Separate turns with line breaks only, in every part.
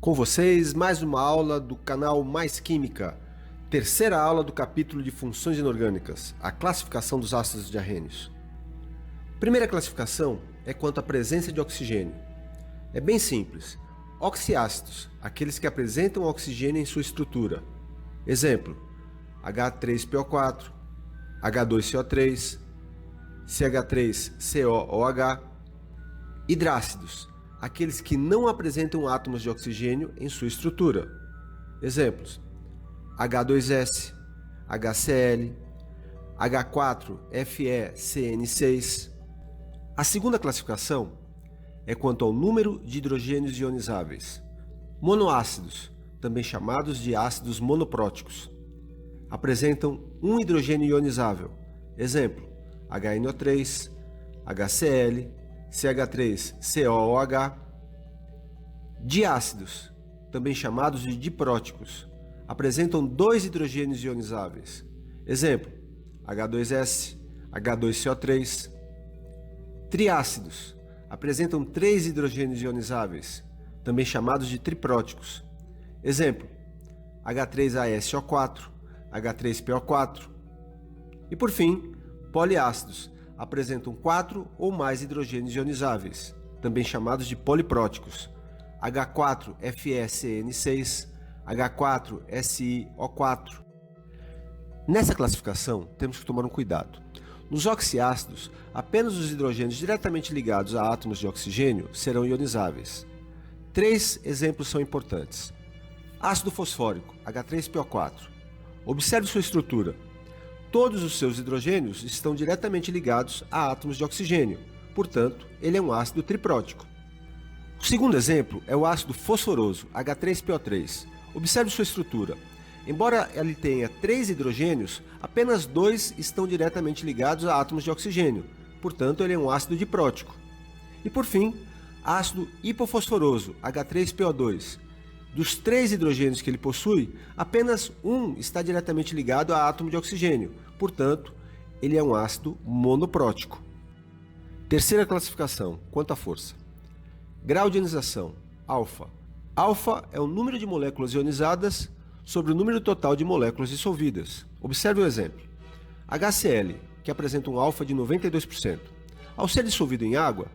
Com vocês, mais uma aula do canal Mais Química, terceira aula do capítulo de funções inorgânicas, a classificação dos ácidos diarrênios. Primeira classificação é quanto à presença de oxigênio. É bem simples. Oxiácidos, aqueles que apresentam oxigênio em sua estrutura. Exemplo, H3PO4, H2CO3, CH3COOH. Hidrácidos, aqueles que não apresentam átomos de oxigênio em sua estrutura. Exemplos, H2S, HCl, H4FeCN6. A segunda classificação é quanto ao número de hidrogênios ionizáveis. Monoácidos, também chamados de ácidos monopróticos, apresentam um hidrogênio ionizável. Exemplo, HNO3, HCl, CH3COOH. Diácidos, também chamados de dipróticos, apresentam dois hidrogênios ionizáveis. Exemplo, H2S, H2CO3. Triácidos, apresentam três hidrogênios ionizáveis, também chamados de tripróticos. Exemplo, H3ASO4, H3PO4. E por fim, poliácidos, apresentam 4 ou mais hidrogênios ionizáveis, também chamados de polipróticos, H4FeCN6, H4SiO4. Nessa classificação, temos que tomar um cuidado. Nos oxiácidos, apenas os hidrogênios diretamente ligados a átomos de oxigênio serão ionizáveis. 3 exemplos são importantes. Ácido fosfórico, H3PO4. Observe sua estrutura. Todos os seus hidrogênios estão diretamente ligados a átomos de oxigênio, portanto, ele é um ácido triprótico. O segundo exemplo é o ácido fosforoso, H3PO3. Observe sua estrutura. Embora ele tenha 3 hidrogênios, apenas 2 estão diretamente ligados a átomos de oxigênio, portanto, ele é um ácido diprótico. E por fim, ácido hipofosforoso, H3PO2. Dos 3 hidrogênios que ele possui, apenas um está diretamente ligado a átomo de oxigênio, portanto, ele é um ácido monoprótico. Terceira classificação, quanto à força. Grau de ionização, alfa. Alfa é o número de moléculas ionizadas sobre o número total de moléculas dissolvidas. Observe o exemplo. HCl, que apresenta um alfa de 92%. Ao ser dissolvido em água,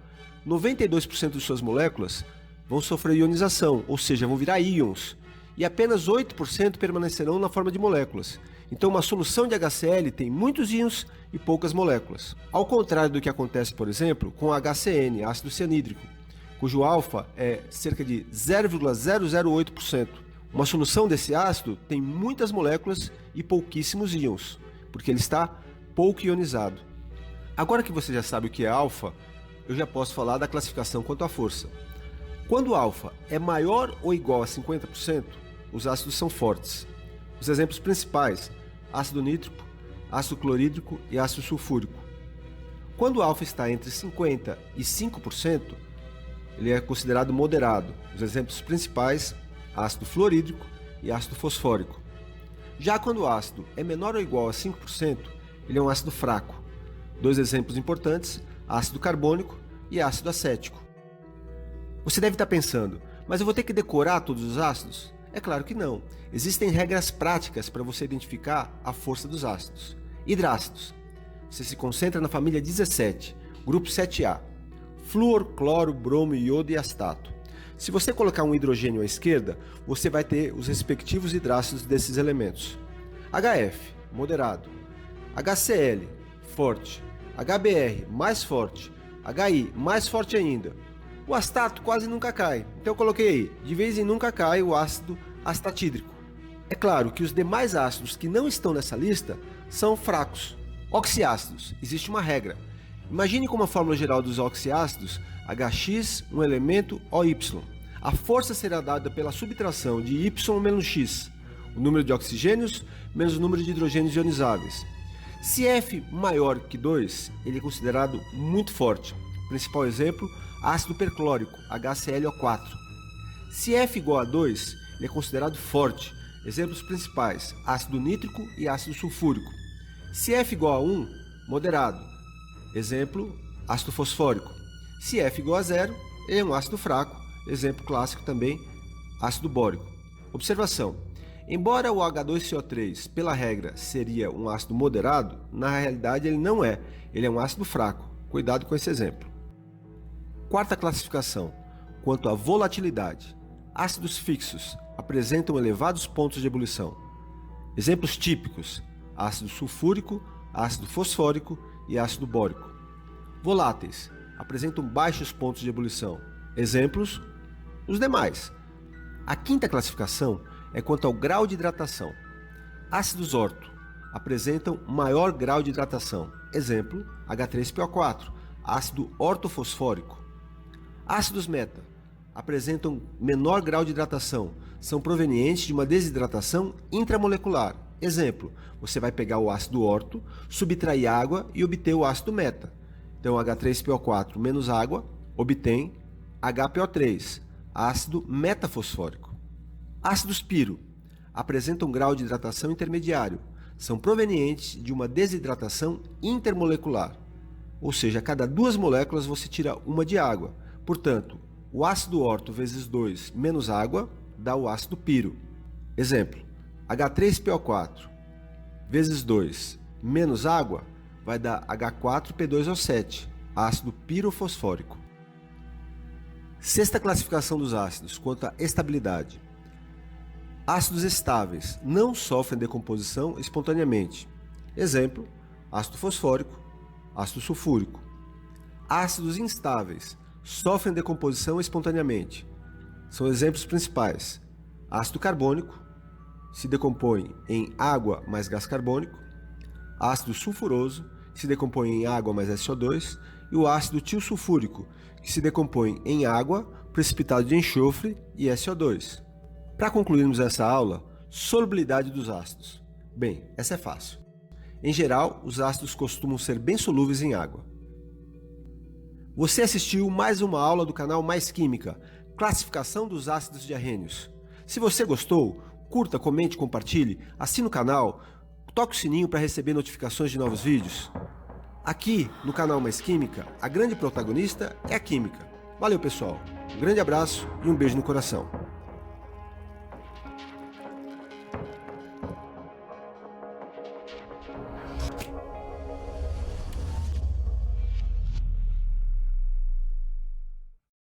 92% de suas moléculas vão sofrer ionização, ou seja, vão virar íons, e apenas 8% permanecerão na forma de moléculas. Então uma solução de HCl tem muitos íons e poucas moléculas. Ao contrário do que acontece, por exemplo, com HCN, ácido cianídrico, cujo alfa é cerca de 0,008%. Uma solução desse ácido tem muitas moléculas e pouquíssimos íons, porque ele está pouco ionizado. Agora que você já sabe o que é alfa, eu já posso falar da classificação quanto à força. Quando o alfa é maior ou igual a 50%, os ácidos são fortes. Os exemplos principais, ácido nítrico, ácido clorídrico e ácido sulfúrico. Quando o alfa está entre 50% e 5%, ele é considerado moderado. Os exemplos principais, ácido fluorídrico e ácido fosfórico. Já quando o ácido é menor ou igual a 5%, ele é um ácido fraco. 2 exemplos importantes, ácido carbônico e ácido acético. Você deve estar pensando, mas eu vou ter que decorar todos os ácidos? É claro que não. Existem regras práticas para você identificar a força dos ácidos. Hidrácidos. Você se concentra na família 17, grupo 7A. Flúor, cloro, bromo, iodo e astato. Se você colocar um hidrogênio à esquerda, você vai ter os respectivos hidrácidos desses elementos. HF, moderado. HCl, forte. HBr, mais forte. HI, mais forte ainda. O astato quase nunca cai, então eu coloquei aí, de vez em nunca cai o ácido astatídrico. É claro que os demais ácidos que não estão nessa lista são fracos. Oxiácidos, existe uma regra. Imagine como a fórmula geral dos oxiácidos, Hx, um elemento OY. A força será dada pela subtração de Y menos X, o número de oxigênios menos o número de hidrogênios ionizáveis. Se F maior que 2, ele é considerado muito forte. Principal exemplo, ácido perclórico, HClO4. Se F igual a 2, ele é considerado forte. Exemplos principais, ácido nítrico e ácido sulfúrico. Se F igual a 1, moderado. Exemplo, ácido fosfórico. Se F igual a 0, ele é um ácido fraco. Exemplo clássico também, ácido bórico. Observação: embora o H2CO3, pela regra, seria um ácido moderado, na realidade ele não é, ele é um ácido fraco. Cuidado com esse exemplo. Quarta classificação, quanto à volatilidade. Ácidos fixos apresentam elevados pontos de ebulição. Exemplos típicos: ácido sulfúrico, ácido fosfórico e ácido bórico. Voláteis apresentam baixos pontos de ebulição. Exemplos: os demais. A quinta classificação é quanto ao grau de hidratação. Ácidos orto apresentam maior grau de hidratação. Exemplo: H3PO4, ácido ortofosfórico. Ácidos meta apresentam menor grau de hidratação, são provenientes de uma desidratação intramolecular. Exemplo: você vai pegar o ácido orto, subtrair água e obter o ácido meta. Então H3PO4 menos água obtém HPO3, ácido metafosfórico. Ácidos piro apresentam grau de hidratação intermediário, são provenientes de uma desidratação intermolecular, ou seja, a cada 2 moléculas você tira uma de água. Portanto, o ácido orto vezes 2 menos água dá o ácido piro. Exemplo: H3PO4 vezes 2 menos água vai dar H4P2O7, ácido pirofosfórico. Sexta classificação dos ácidos, quanto à estabilidade. Ácidos estáveis não sofrem decomposição espontaneamente. Exemplo: ácido fosfórico, ácido sulfúrico. Ácidos instáveis sofrem decomposição espontaneamente. São exemplos principais: ácido carbônico, se decompõe em água mais gás carbônico; ácido sulfuroso, que se decompõe em água mais SO2; e o ácido tiosulfúrico, que se decompõe em água, precipitado de enxofre e SO2. Para concluirmos essa aula, solubilidade dos ácidos. Bem, essa é fácil. Em geral, os ácidos costumam ser bem solúveis em água. Você assistiu mais uma aula do canal Mais Química, classificação dos ácidos diarrênios. Se você gostou, curta, comente, compartilhe, assine o canal, toque o sininho para receber notificações de novos vídeos. Aqui, no canal Mais Química, a grande protagonista é a química. Valeu, pessoal. Um grande abraço e um beijo no coração.